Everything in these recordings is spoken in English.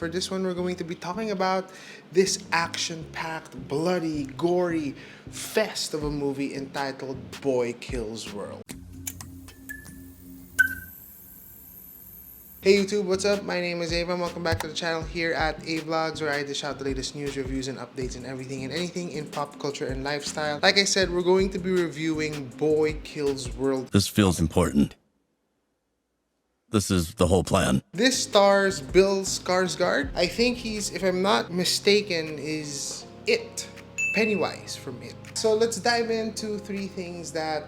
For this one, we're going to be talking about this action-packed, bloody, gory fest of a movie entitled Boy Kills World. Hey YouTube, what's up? My name is Ava. Welcome back to the channel here at A-Vlogs, where I dish out the latest news, reviews, and updates and everything and anything in pop culture and lifestyle. Like I said, we're going to be reviewing Boy Kills World. This feels important. This is the whole plan. This stars Bill Skarsgård. I think he's, if I'm not mistaken, is It. Pennywise from It. So let's dive into three things that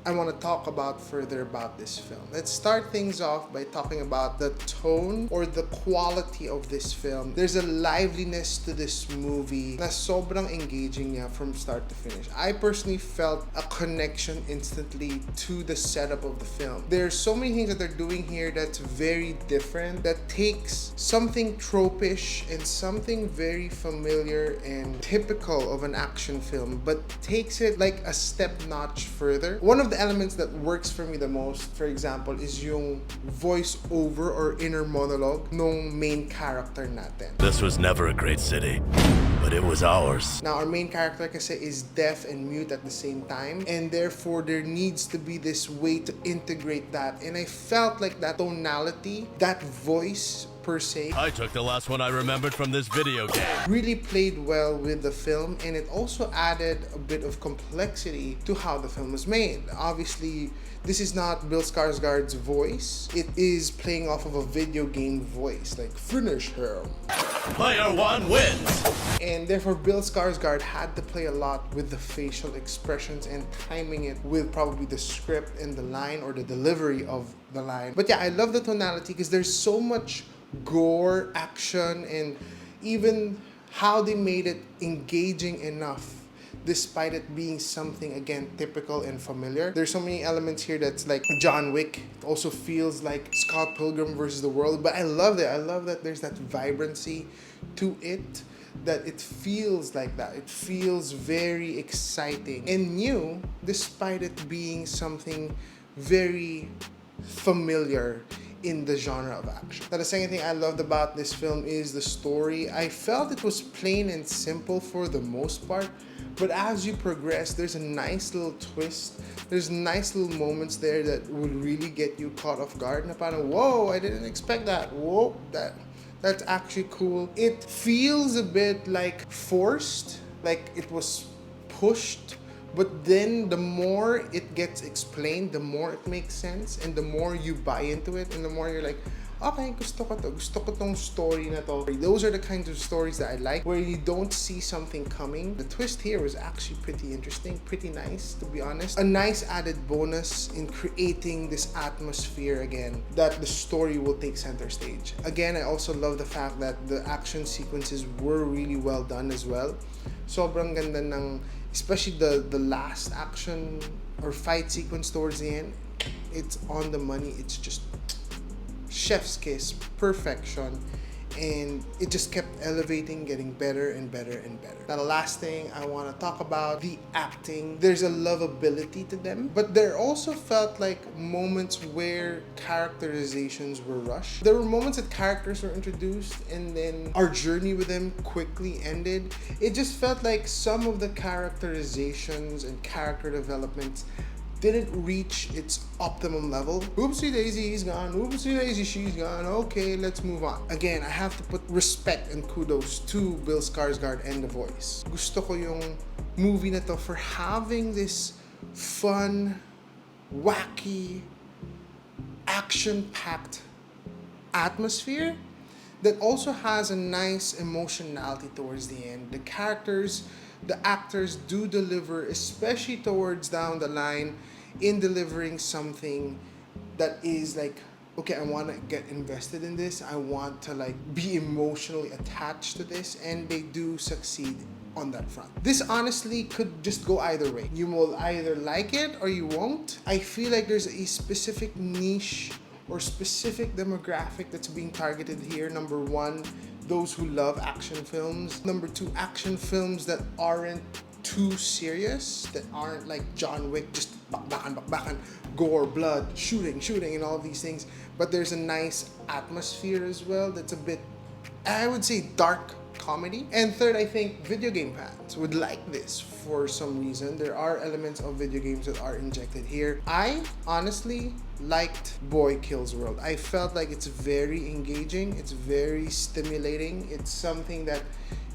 I want to talk about further about this film. Let's start things off by talking about the tone or the quality of this film. There's a liveliness to this movie na sobrang engaging niya from start to finish. I personally felt a connection instantly to the setup of the film. There's so many things that they're doing here that's very different, that takes something tropish and something very familiar and typical of an action film, but takes it like a step notch further. One of the elements that works for me the most, for example, is yung voice over or inner monologue nung main character natin. This was never a great city, but it was ours. Now, our main character kasi is deaf and mute at the same time, and therefore there needs to be this way to integrate that. And I felt like that tonality, that voice per se, I took the last one I remembered from this video game. really played well with the film, and it also added a bit of complexity to how the film was made. Obviously, this is not Bill Skarsgård's voice. It is playing off of a video game voice, like finish him. Player one wins. And therefore, Bill Skarsgård had to play a lot with the facial expressions and timing it with probably the script and the line or the delivery of the line. But yeah, I love the tonality because there's so much gore, action, and even how they made it engaging enough despite it being something, again, typical and familiar. There's so many elements here that's like John Wick. It also feels like Scott Pilgrim versus the World, but I love it. I love that there's that vibrancy to it, that it feels like that. It feels very exciting and new despite it being something very familiar in the genre of action. Now, the second thing I loved about this film is the story. I felt it was plain and simple for the most part, but as you progress, there's a nice little twist. There's nice little moments there that will really get you caught off guard. Na parang, whoa, I didn't expect that. Whoa, that's actually cool. It feels a bit like forced, like it was pushed. But then the more it gets explained, the more it makes sense, and the more you buy into it, and the more you're like, okay, gusto ko tong story na to. Those are the kinds of stories that I like, where you don't see something coming. The twist here was actually pretty interesting, pretty nice, to be honest. A nice added bonus in creating this atmosphere again, that the story will take center stage. Again, I also love the fact that the action sequences were really well done as well. Sobrang ganda ng, especially the last action or fight sequence towards the end. It's on the money. It's just chef's kiss, perfection, and it just kept elevating, getting better and better and better. Now, the last thing I want to talk about, the acting. There's a lovability to them, but there also felt like moments where characterizations were rushed. There were moments that characters were introduced and then our journey with them quickly ended. It just felt like some of the characterizations and character developments didn't reach its optimum level. Oopsie daisy, he's gone. Oopsie daisy, she's gone. Okay, let's move on. Again, I have to put respect and kudos to Bill Skarsgård and the voice. Gusto ko yung movie na to for having this fun, wacky, action-packed atmosphere that also has a nice emotionality towards the end. The characters, the actors do deliver, especially towards down the line, in delivering something that is like, okay, I want to get invested in this. I want to like be emotionally attached to this, and they do succeed on that front. This honestly could just go either way. You will either like it or you won't. I feel like there's a specific niche or specific demographic that's being targeted here. Number one, those who love action films. Number two, action films that aren't too serious, that aren't like John Wick, just bakbakan, gore, blood, shooting, and all these things. But there's a nice atmosphere as well that's a bit I would say dark comedy. And third, I think video game fans would like this for some reason. There are elements of video games that are injected here. I honestly liked Boy Kills World. I felt like it's very engaging, it's very stimulating, it's something that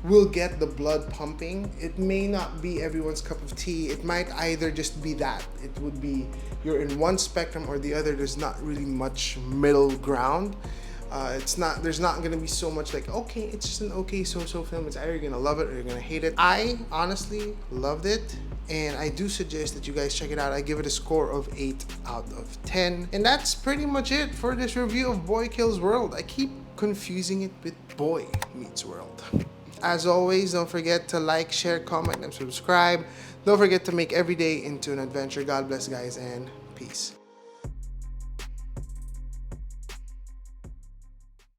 will get the blood pumping. It may not be everyone's cup of tea. It might either just be that. It would be you're in one spectrum or the other. There's not really much middle ground. There's not gonna be so much like, okay, it's just an okay so-so film. It's either you're gonna love it or you're gonna hate it. I honestly loved it, and I do suggest that you guys check it out. I give it a score of 8 out of 10. And that's pretty much it for this review of Boy Kills World. I keep confusing it with Boy Meets World. As always, don't forget to like, share, comment, and subscribe. Don't forget to make every day into an adventure. God bless, guys, and peace.